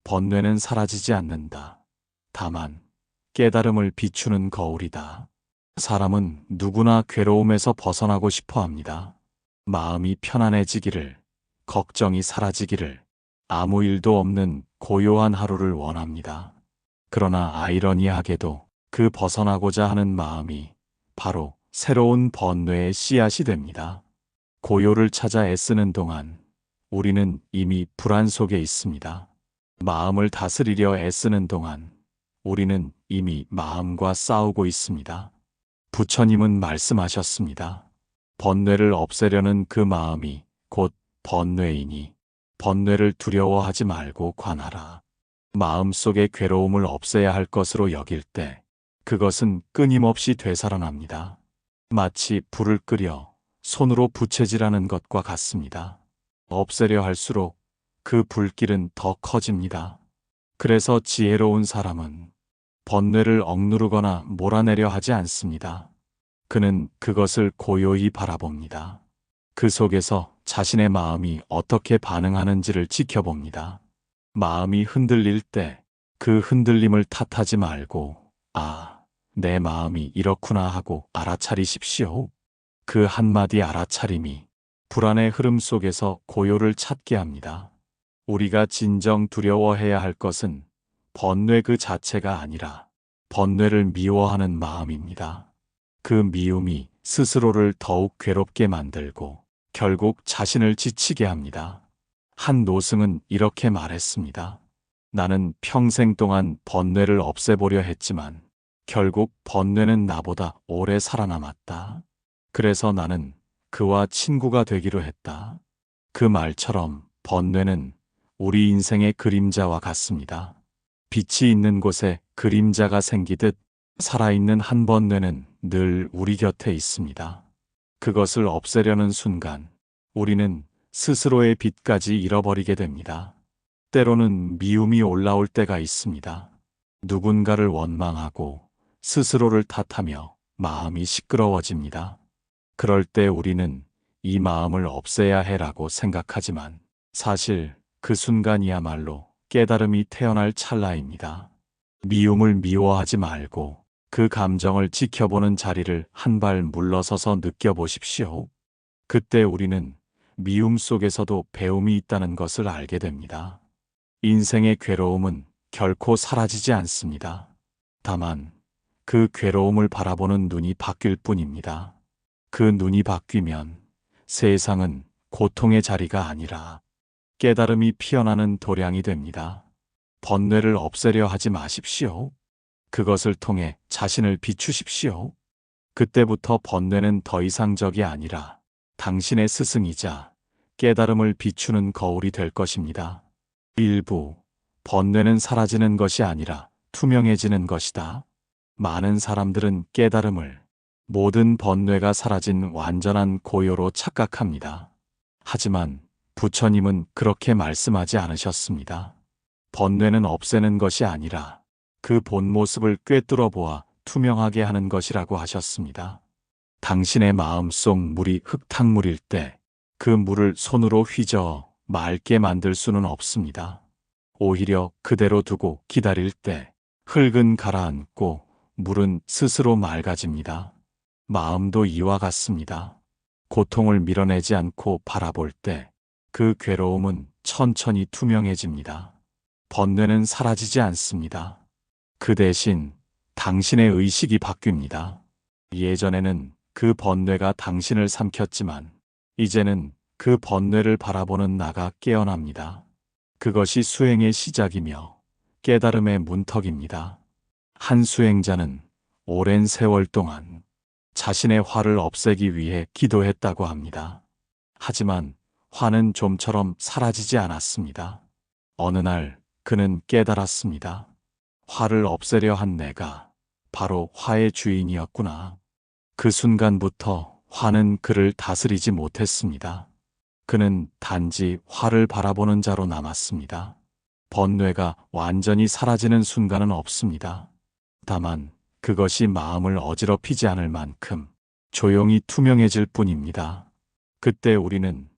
번뇌는 사라지지 않는다. 다만 깨달음을 비추는 거울이다. 사람은 누구나 괴로움에서 벗어나고 싶어 합니다. 마음이 편안해지기를, 걱정이 사라지기를, 아무 일도 없는 고요한 하루를 원합니다. 그러나 아이러니하게도 그 벗어나고자 하는 마음이 바로 새로운 번뇌의 씨앗이 됩니다. 고요를 찾아 애쓰는 동안 우리는 이미 불안 속에 있습니다. 마음을 다스리려 애쓰는 동안 우리는 이미 마음과 싸우고 있습니다. 부처님은 말씀하셨습니다. 번뇌를 없애려는 그 마음이 곧 번뇌이니 번뇌를 두려워하지 말고 관하라. 마음속의 괴로움을 없애야 할 것으로 여길 때 그것은 끊임없이 되살아납니다. 마치 불을 끄려 손으로 부채질하는 것과 같습니다. 없애려 할수록 그 불길은 더 커집니다. 그래서 지혜로운 사람은 번뇌를 억누르거나 몰아내려 하지 않습니다. 그는 그것을 고요히 바라봅니다. 그 속에서 자신의 마음이 어떻게 반응하는지를 지켜봅니다. 마음이 흔들릴 때 그 흔들림을 탓하지 말고 내 마음이 이렇구나 하고 알아차리십시오. 그 한마디 알아차림이 불안의 흐름 속에서 고요를 찾게 합니다. 우리가 진정 두려워해야 할 것은 번뇌 그 자체가 아니라 번뇌를 미워하는 마음입니다. 그 미움이 스스로를 더욱 괴롭게 만들고 결국 자신을 지치게 합니다. 한 노승은 이렇게 말했습니다. 나는 평생 동안 번뇌를 없애보려 했지만 결국 번뇌는 나보다 오래 살아남았다. 그래서 나는 그와 친구가 되기로 했다. 그 말처럼 번뇌는 우리 인생의 그림자와 같습니다. 빛이 있는 곳에 그림자가 생기듯 살아있는 한 번뇌는 늘 우리 곁에 있습니다. 그것을 없애려는 순간 우리는 스스로의 빛까지 잃어버리게 됩니다. 때로는 미움이 올라올 때가 있습니다. 누군가를 원망하고 스스로를 탓하며 마음이 시끄러워집니다. 그럴 때 우리는 이 마음을 없애야 해라고 생각하지만 사실 그 순간이야말로 깨달음이 태어날 찰나입니다. 미움을 미워하지 말고 그 감정을 지켜보는 자리를 한 발 물러서서 느껴보십시오. 그때 우리는 미움 속에서도 배움이 있다는 것을 알게 됩니다. 인생의 괴로움은 결코 사라지지 않습니다. 다만 그 괴로움을 바라보는 눈이 바뀔 뿐입니다. 그 눈이 바뀌면 세상은 고통의 자리가 아니라 깨달음이 피어나는 도량이 됩니다. 번뇌를 없애려 하지 마십시오. 그것을 통해 자신을 비추십시오. 그때부터 번뇌는 더 이상 적이 아니라 당신의 스승이자 깨달음을 비추는 거울이 될 것입니다. 일부, 번뇌는 사라지는 것이 아니라 투명해지는 것이다. 많은 사람들은 깨달음을 모든 번뇌가 사라진 완전한 고요로 착각합니다. 하지만 부처님은 그렇게 말씀하지 않으셨습니다. 번뇌는 없애는 것이 아니라 그 본 모습을 꿰뚫어 보아 투명하게 하는 것이라고 하셨습니다. 당신의 마음속 물이 흙탕물일 때 그 물을 손으로 휘저어 맑게 만들 수는 없습니다. 오히려 그대로 두고 기다릴 때 흙은 가라앉고 물은 스스로 맑아집니다. 마음도 이와 같습니다. 고통을 밀어내지 않고 바라볼 때 그 괴로움은 천천히 투명해집니다. 번뇌는 사라지지 않습니다. 그 대신 당신의 의식이 바뀝니다. 예전에는 그 번뇌가 당신을 삼켰지만 이제는 그 번뇌를 바라보는 나가 깨어납니다. 그것이 수행의 시작이며 깨달음의 문턱입니다. 한 수행자는 오랜 세월 동안 자신의 화를 없애기 위해 기도했다고 합니다. 하지만 화는 좀처럼 사라지지 않았습니다. 어느 날 그는 깨달았습니다. 화를 없애려 한 내가 바로 화의 주인이었구나. 그 순간부터 화는 그를 다스리지 못했습니다. 그는 단지 화를 바라보는 자로 남았습니다. 번뇌가 완전히 사라지는 순간은 없습니다. 다만 그것이 마음을 어지럽히지 않을 만큼 조용히 투명해질 뿐입니다. 그때 우리는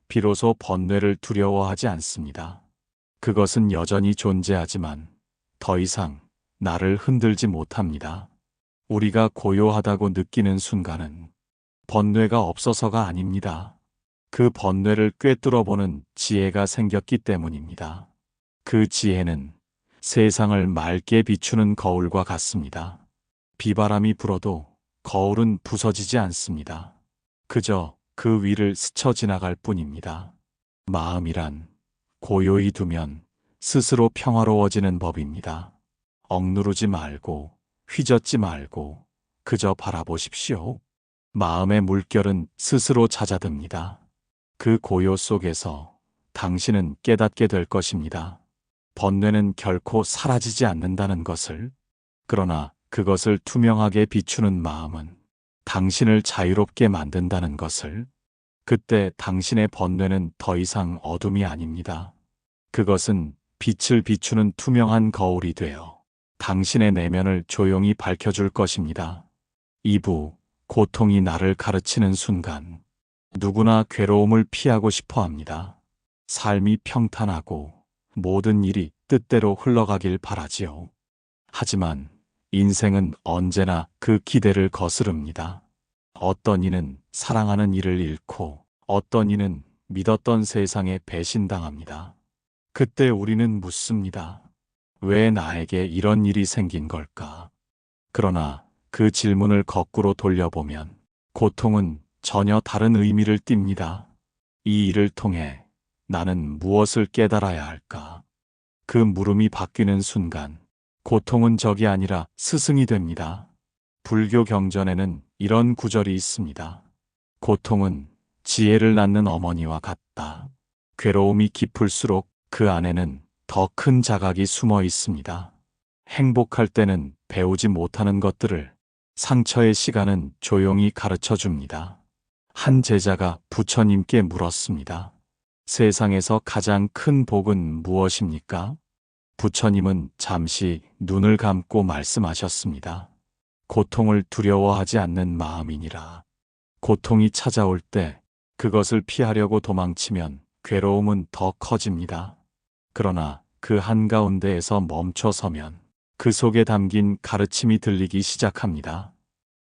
비로소 번뇌를 두려워하지 않습니다. 그것은 여전히 존재하지만 더 이상 나를 흔들지 못합니다. 우리가 고요하다고 느끼는 순간은 번뇌가 없어서가 아닙니다. 그 번뇌를 꿰뚫어보는 지혜가 생겼기 때문입니다. 그 지혜는 세상을 맑게 비추는 거울과 같습니다. 비바람이 불어도 거울은 부서지지 않습니다. 그저 그 위를 스쳐 지나갈 뿐입니다. 마음이란 고요히 두면 스스로 평화로워지는 법입니다. 억누르지 말고 휘젓지 말고 그저 바라보십시오. 마음의 물결은 스스로 잦아듭니다. 그 고요 속에서 당신은 깨닫게 될 것입니다. 번뇌는 결코 사라지지 않는다는 것을. 그러나 그것을 투명하게 비추는 마음은 당신을 자유롭게 만든다는 것을. 그때 당신의 번뇌는 더 이상 어둠이 아닙니다. 그것은 빛을 비추는 투명한 거울이 되어 당신의 내면을 조용히 밝혀줄 것입니다. 2부, 고통이 나를 가르치는 순간. 누구나 괴로움을 피하고 싶어 합니다. 삶이 평탄하고 모든 일이 뜻대로 흘러가길 바라지요. 하지만 인생은 언제나 그 기대를 거스릅니다. 어떤 이는 사랑하는 이를 잃고 어떤 이는 믿었던 세상에 배신당합니다. 그때 우리는 묻습니다. 왜 나에게 이런 일이 생긴 걸까? 그러나 그 질문을 거꾸로 돌려보면 고통은 전혀 다른 의미를 띱니다. 이 일을 통해 나는 무엇을 깨달아야 할까? 그 물음이 바뀌는 순간 고통은 적이 아니라 스승이 됩니다. 불교 경전에는 이런 구절이 있습니다. 고통은 지혜를 낳는 어머니와 같다. 괴로움이 깊을수록 그 안에는 더 큰 자각이 숨어 있습니다. 행복할 때는 배우지 못하는 것들을 상처의 시간은 조용히 가르쳐 줍니다. 한 제자가 부처님께 물었습니다. 세상에서 가장 큰 복은 무엇입니까? 부처님은 잠시 눈을 감고 말씀하셨습니다. 고통을 두려워하지 않는 마음이니라. 고통이 찾아올 때 그것을 피하려고 도망치면 괴로움은 더 커집니다. 그러나 그 한가운데에서 멈춰서면 그 속에 담긴 가르침이 들리기 시작합니다.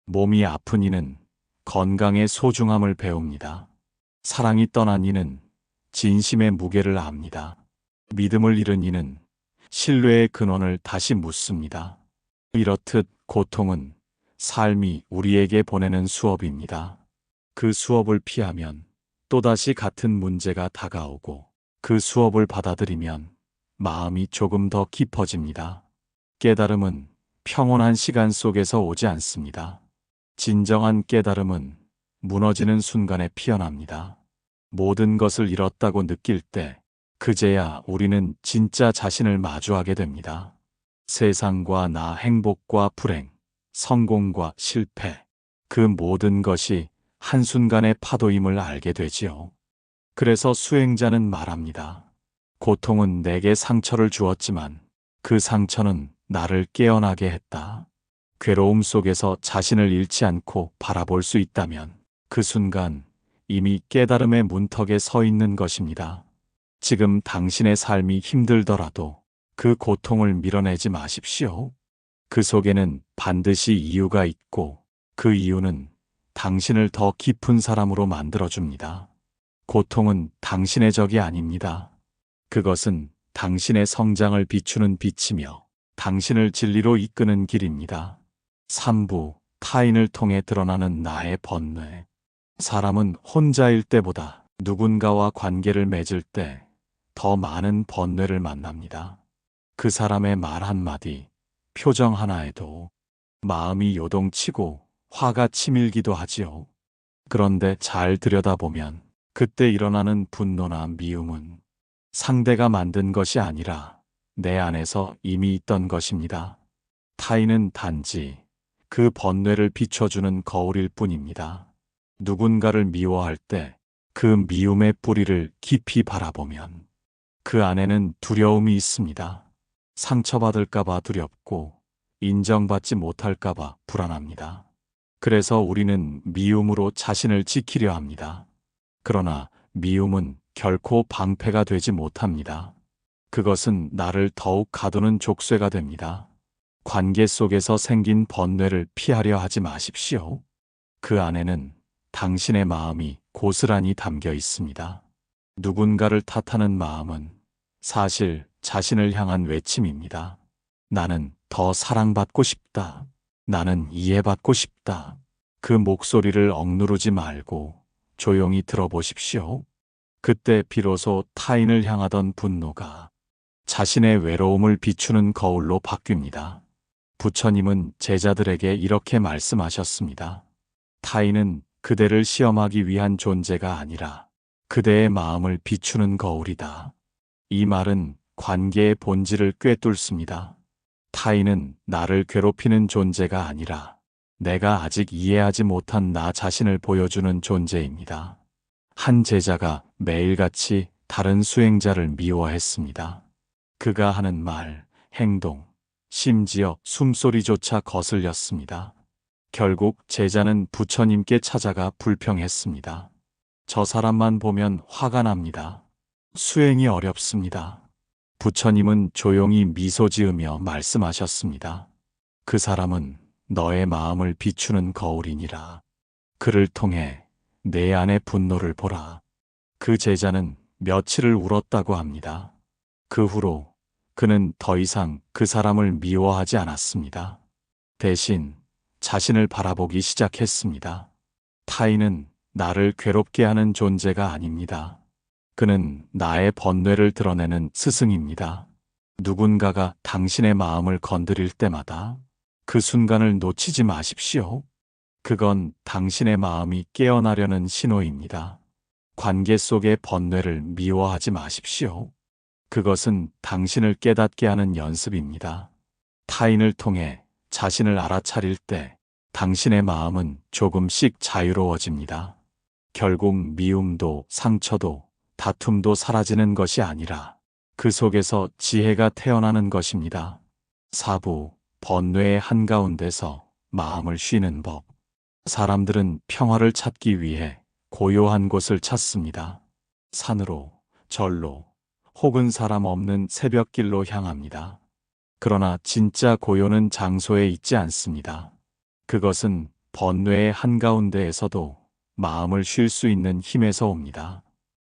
몸이 아픈 이는 건강의 소중함을 배웁니다. 사랑이 떠난 이는 진심의 무게를 압니다. 믿음을 잃은 이는 신뢰의 근원을 다시 묻습니다. 이렇듯 고통은 삶이 우리에게 보내는 수업입니다. 그 수업을 피하면 또다시 같은 문제가 다가오고 그 수업을 받아들이면 마음이 조금 더 깊어집니다. 깨달음은 평온한 시간 속에서 오지 않습니다. 진정한 깨달음은 무너지는 순간에 피어납니다. 모든 것을 잃었다고 느낄 때 그제야 우리는 진짜 자신을 마주하게 됩니다. 세상과 나, 행복과 불행, 성공과 실패, 그 모든 것이 한순간의 파도임을 알게 되지요. 그래서 수행자는 말합니다. 고통은 내게 상처를 주었지만 그 상처는 나를 깨어나게 했다. 괴로움 속에서 자신을 잃지 않고 바라볼 수 있다면 그 순간 이미 깨달음의 문턱에 서 있는 것입니다. 지금 당신의 삶이 힘들더라도 그 고통을 밀어내지 마십시오. 그 속에는 반드시 이유가 있고 그 이유는 당신을 더 깊은 사람으로 만들어줍니다. 고통은 당신의 적이 아닙니다. 그것은 당신의 성장을 비추는 빛이며 당신을 진리로 이끄는 길입니다. 3부, 타인을 통해 드러나는 나의 번뇌. 사람은 혼자일 때보다 누군가와 관계를 맺을 때 더 많은 번뇌를 만납니다. 그 사람의 말 한마디, 표정 하나에도 마음이 요동치고 화가 치밀기도 하지요. 그런데 잘 들여다보면 그때 일어나는 분노나 미움은 상대가 만든 것이 아니라 내 안에서 이미 있던 것입니다. 타인은 단지 그 번뇌를 비춰주는 거울일 뿐입니다. 누군가를 미워할 때 그 미움의 뿌리를 깊이 바라보면 그 안에는 두려움이 있습니다. 상처받을까봐 두렵고 인정받지 못할까봐 불안합니다. 그래서 우리는 미움으로 자신을 지키려 합니다. 그러나 미움은 결코 방패가 되지 못합니다. 그것은 나를 더욱 가두는 족쇄가 됩니다. 관계 속에서 생긴 번뇌를 피하려 하지 마십시오. 그 안에는 당신의 마음이 고스란히 담겨 있습니다. 누군가를 탓하는 마음은 사실 자신을 향한 외침입니다. 나는 더 사랑받고 싶다. 나는 이해받고 싶다. 그 목소리를 억누르지 말고 조용히 들어보십시오. 그때 비로소 타인을 향하던 분노가 자신의 외로움을 비추는 거울로 바뀝니다. 부처님은 제자들에게 이렇게 말씀하셨습니다. 타인은 그대를 시험하기 위한 존재가 아니라 그대의 마음을 비추는 거울이다. 이 말은 관계의 본질을 꿰뚫습니다. 타인은 나를 괴롭히는 존재가 아니라 내가 아직 이해하지 못한 나 자신을 보여주는 존재입니다. 한 제자가 매일같이 다른 수행자를 미워했습니다. 그가 하는 말, 행동, 심지어 숨소리조차 거슬렸습니다. 결국 제자는 부처님께 찾아가 불평했습니다. 저 사람만 보면 화가 납니다. 수행이 어렵습니다. 부처님은 조용히 미소 지으며 말씀하셨습니다. 그 사람은 너의 마음을 비추는 거울이니라. 그를 통해 내 안의 분노를 보라. 그 제자는 며칠을 울었다고 합니다. 그 후로 그는 더 이상 그 사람을 미워하지 않았습니다. 대신 자신을 바라보기 시작했습니다. 타인은 나를 괴롭게 하는 존재가 아닙니다. 그는 나의 번뇌를 드러내는 스승입니다. 누군가가 당신의 마음을 건드릴 때마다 그 순간을 놓치지 마십시오. 그건 당신의 마음이 깨어나려는 신호입니다. 관계 속의 번뇌를 미워하지 마십시오. 그것은 당신을 깨닫게 하는 연습입니다. 타인을 통해 자신을 알아차릴 때 당신의 마음은 조금씩 자유로워집니다. 결국 미움도 상처도 다툼도 사라지는 것이 아니라 그 속에서 지혜가 태어나는 것입니다. 사부, 번뇌의 한가운데서 마음을 쉬는 법. 사람들은 평화를 찾기 위해 고요한 곳을 찾습니다. 산으로, 절로, 혹은 사람 없는 새벽길로 향합니다. 그러나 진짜 고요는 장소에 있지 않습니다. 그것은 번뇌의 한가운데에서도 마음을 쉴 수 있는 힘에서 옵니다.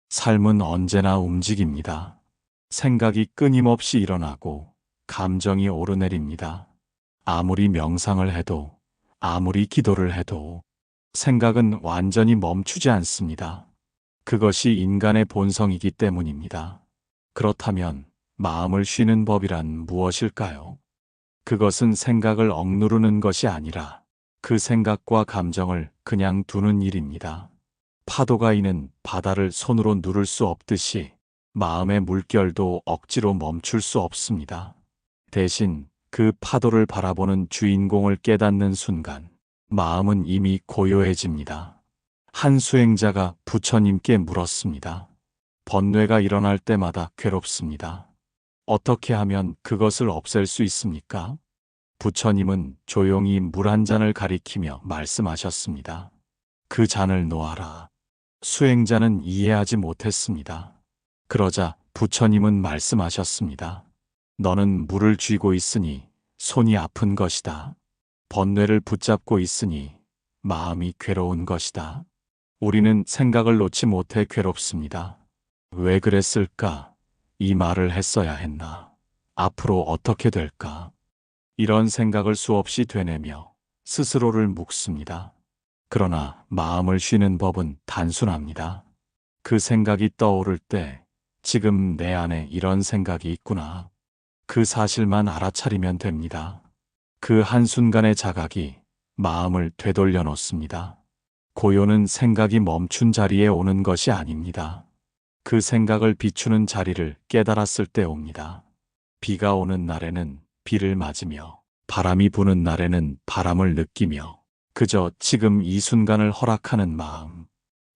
삶은 언제나 움직입니다. 생각이 끊임없이 일어나고 감정이 오르내립니다. 아무리 명상을 해도 아무리 기도를 해도 생각은 완전히 멈추지 않습니다. 그것이 인간의 본성이기 때문입니다. 그렇다면 마음을 쉬는 법이란 무엇일까요? 그것은 생각을 억누르는 것이 아니라 그 생각과 감정을 그냥 두는 일입니다. 파도가 이는 바다를 손으로 누를 수 없듯이 마음의 물결도 억지로 멈출 수 없습니다. 대신 그 파도를 바라보는 주인공을 깨닫는 순간 마음은 이미 고요해집니다. 한 수행자가 부처님께 물었습니다. 번뇌가 일어날 때마다 괴롭습니다. 어떻게 하면 그것을 없앨 수 있습니까? 부처님은 조용히 물 한 잔을 가리키며 말씀하셨습니다. 그 잔을 놓아라. 수행자는 이해하지 못했습니다. 그러자 부처님은 말씀하셨습니다. 너는 물을 쥐고 있으니 손이 아픈 것이다. 번뇌를 붙잡고 있으니 마음이 괴로운 것이다. 우리는 생각을 놓지 못해 괴롭습니다. 왜 그랬을까? 이 말을 했어야 했나? 앞으로 어떻게 될까? 이런 생각을 수없이 되뇌며 스스로를 묵습니다. 그러나 마음을 쉬는 법은 단순합니다. 그 생각이 떠오를 때 지금 내 안에 이런 생각이 있구나. 그 사실만 알아차리면 됩니다. 그 한순간의 자각이 마음을 되돌려 놓습니다. 고요는 생각이 멈춘 자리에 오는 것이 아닙니다. 그 생각을 비추는 자리를 깨달았을 때 옵니다. 비가 오는 날에는 비를 맞으며 바람이 부는 날에는 바람을 느끼며 그저 지금 이 순간을 허락하는 마음.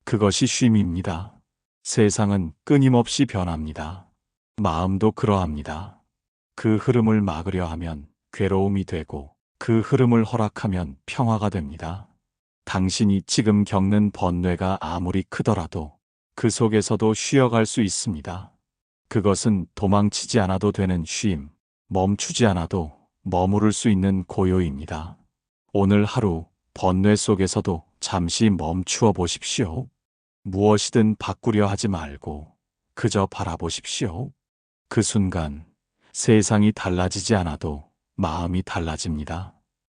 그것이 쉼입니다. 세상은 끊임없이 변합니다. 마음도 그러합니다. 그 흐름을 막으려 하면 괴로움이 되고 그 흐름을 허락하면 평화가 됩니다. 당신이 지금 겪는 번뇌가 아무리 크더라도 그 속에서도 쉬어갈 수 있습니다. 그것은 도망치지 않아도 되는 쉼, 멈추지 않아도 머무를 수 있는 고요입니다. 오늘 하루 번뇌 속에서도 잠시 멈추어 보십시오. 무엇이든 바꾸려 하지 말고 그저 바라보십시오. 그 순간 세상이 달라지지 않아도 마음이 달라집니다.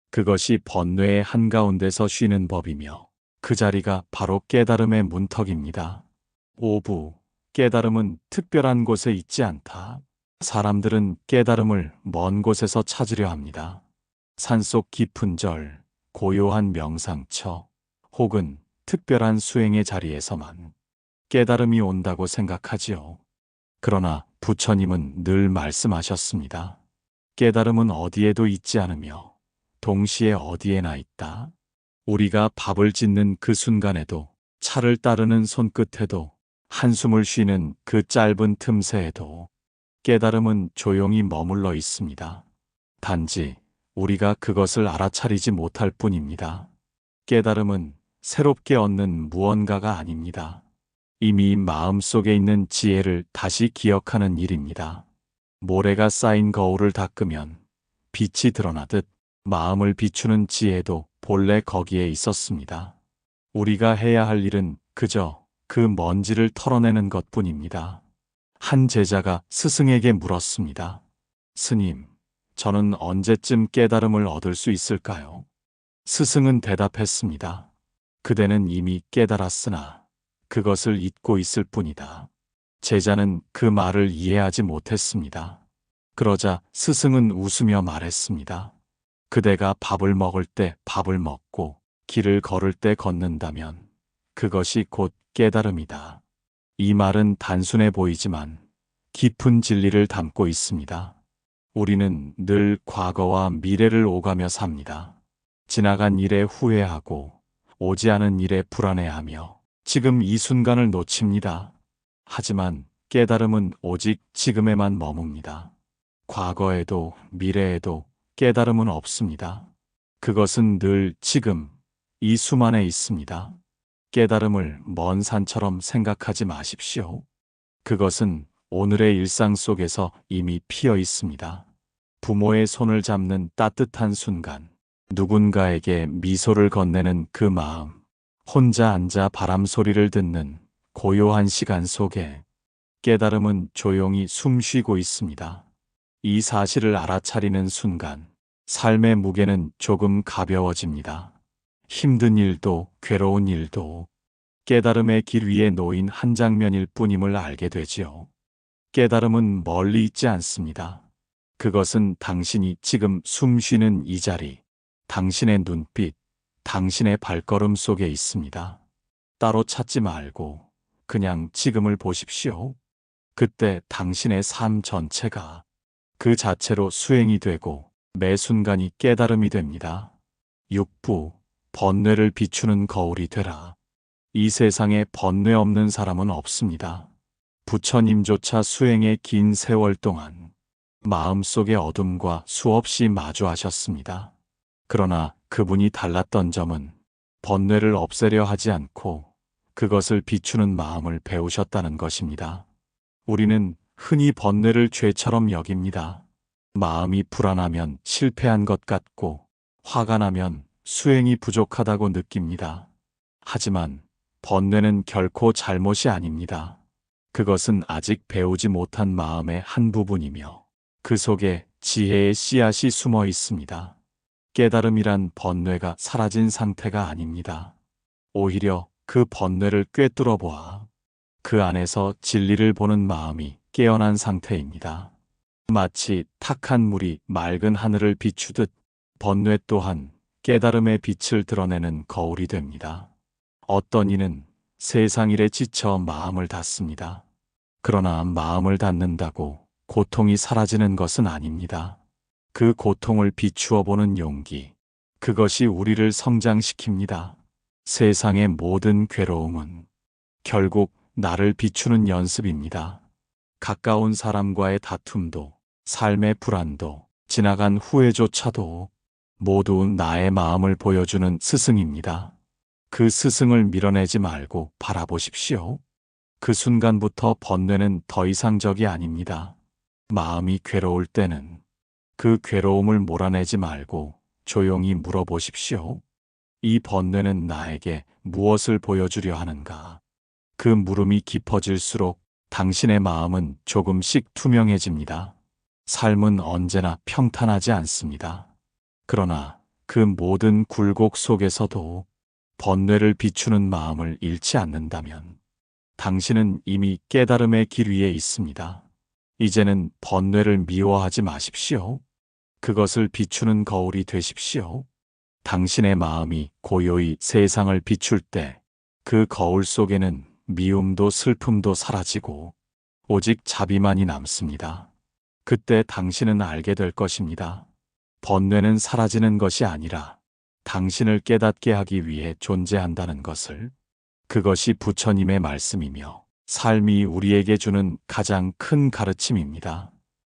그것이 번뇌의 한가운데서 쉬는 법이며 그 자리가 바로 깨달음의 문턱입니다. 5부 깨달음은 특별한 곳에 있지 않다. 사람들은 깨달음을 먼 곳에서 찾으려 합니다. 산속 깊은 절, 고요한 명상처, 혹은 특별한 수행의 자리에서만 깨달음이 온다고 생각하지요. 그러나 부처님은 늘 말씀하셨습니다. 깨달음은 어디에도 있지 않으며 동시에 어디에나 있다. 우리가 밥을 짓는 그 순간에도, 차를 따르는 손끝에도, 한숨을 쉬는 그 짧은 틈새에도 깨달음은 조용히 머물러 있습니다. 단지 우리가 그것을 알아차리지 못할 뿐입니다. 깨달음은 새롭게 얻는 무언가가 아닙니다. 이미 마음속에 있는 지혜를 다시 기억하는 일입니다. 모래가 쌓인 거울을 닦으면 빛이 드러나듯 마음을 비추는 지혜도 본래 거기에 있었습니다. 우리가 해야 할 일은 그저 그 먼지를 털어내는 것뿐입니다. 한 제자가 스승에게 물었습니다. 스님, 저는 언제쯤 깨달음을 얻을 수 있을까요? 스승은 대답했습니다. 그대는 이미 깨달았으나 그것을 잊고 있을 뿐이다. 제자는 그 말을 이해하지 못했습니다. 그러자 스승은 웃으며 말했습니다. 그대가 밥을 먹을 때 밥을 먹고 길을 걸을 때 걷는다면 그것이 곧 깨달음이다. 이 말은 단순해 보이지만 깊은 진리를 담고 있습니다. 우리는 늘 과거와 미래를 오가며 삽니다. 지나간 일에 후회하고 오지 않은 일에 불안해하며 지금 이 순간을 놓칩니다. 하지만 깨달음은 오직 지금에만 머뭅니다. 과거에도 미래에도 깨달음은 없습니다. 그것은 늘 지금, 이 수만에 있습니다. 깨달음을 먼 산처럼 생각하지 마십시오. 그것은 오늘의 일상 속에서 이미 피어 있습니다. 부모의 손을 잡는 따뜻한 순간, 누군가에게 미소를 건네는 그 마음, 혼자 앉아 바람 소리를 듣는 고요한 시간 속에 깨달음은 조용히 숨 쉬고 있습니다. 이 사실을 알아차리는 순간, 삶의 무게는 조금 가벼워집니다. 힘든 일도 괴로운 일도 깨달음의 길 위에 놓인 한 장면일 뿐임을 알게 되지요. 깨달음은 멀리 있지 않습니다. 그것은 당신이 지금 숨 쉬는 이 자리, 당신의 눈빛, 당신의 발걸음 속에 있습니다. 따로 찾지 말고 그냥 지금을 보십시오. 그때 당신의 삶 전체가 그 자체로 수행이 되고 매 순간이 깨달음이 됩니다. 6부 번뇌를 비추는 거울이 되라. 이 세상에 번뇌 없는 사람은 없습니다. 부처님조차 수행의 긴 세월 동안 마음속의 어둠과 수없이 마주하셨습니다. 그러나 그분이 달랐던 점은 번뇌를 없애려 하지 않고 그것을 비추는 마음을 배우셨다는 것입니다. 우리는 흔히 번뇌를 죄처럼 여깁니다. 마음이 불안하면 실패한 것 같고 화가 나면 수행이 부족하다고 느낍니다. 하지만 번뇌는 결코 잘못이 아닙니다. 그것은 아직 배우지 못한 마음의 한 부분이며 그 속에 지혜의 씨앗이 숨어 있습니다. 깨달음이란 번뇌가 사라진 상태가 아닙니다. 오히려 그 번뇌를 꿰뚫어 보아 그 안에서 진리를 보는 마음이 깨어난 상태입니다. 마치 탁한 물이 맑은 하늘을 비추듯 번뇌 또한 깨달음의 빛을 드러내는 거울이 됩니다. 어떤 이는 세상 일에 지쳐 마음을 닫습니다. 그러나 마음을 닫는다고 고통이 사라지는 것은 아닙니다. 그 고통을 비추어 보는 용기, 그것이 우리를 성장시킵니다. 세상의 모든 괴로움은 결국 나를 비추는 연습입니다. 가까운 사람과의 다툼도, 삶의 불안도, 지나간 후회조차도 모두 나의 마음을 보여주는 스승입니다. 그 스승을 밀어내지 말고 바라보십시오. 그 순간부터 번뇌는 더 이상 적이 아닙니다. 마음이 괴로울 때는 그 괴로움을 몰아내지 말고 조용히 물어보십시오. 이 번뇌는 나에게 무엇을 보여주려 하는가? 그 물음이 깊어질수록 당신의 마음은 조금씩 투명해집니다. 삶은 언제나 평탄하지 않습니다. 그러나 그 모든 굴곡 속에서도 번뇌를 비추는 마음을 잃지 않는다면 당신은 이미 깨달음의 길 위에 있습니다. 이제는 번뇌를 미워하지 마십시오. 그것을 비추는 거울이 되십시오. 당신의 마음이 고요히 세상을 비출 때 그 거울 속에는 미움도 슬픔도 사라지고 오직 자비만이 남습니다. 그때 당신은 알게 될 것입니다. 번뇌는 사라지는 것이 아니라 당신을 깨닫게 하기 위해 존재한다는 것을. 그것이 부처님의 말씀이며 삶이 우리에게 주는 가장 큰 가르침입니다.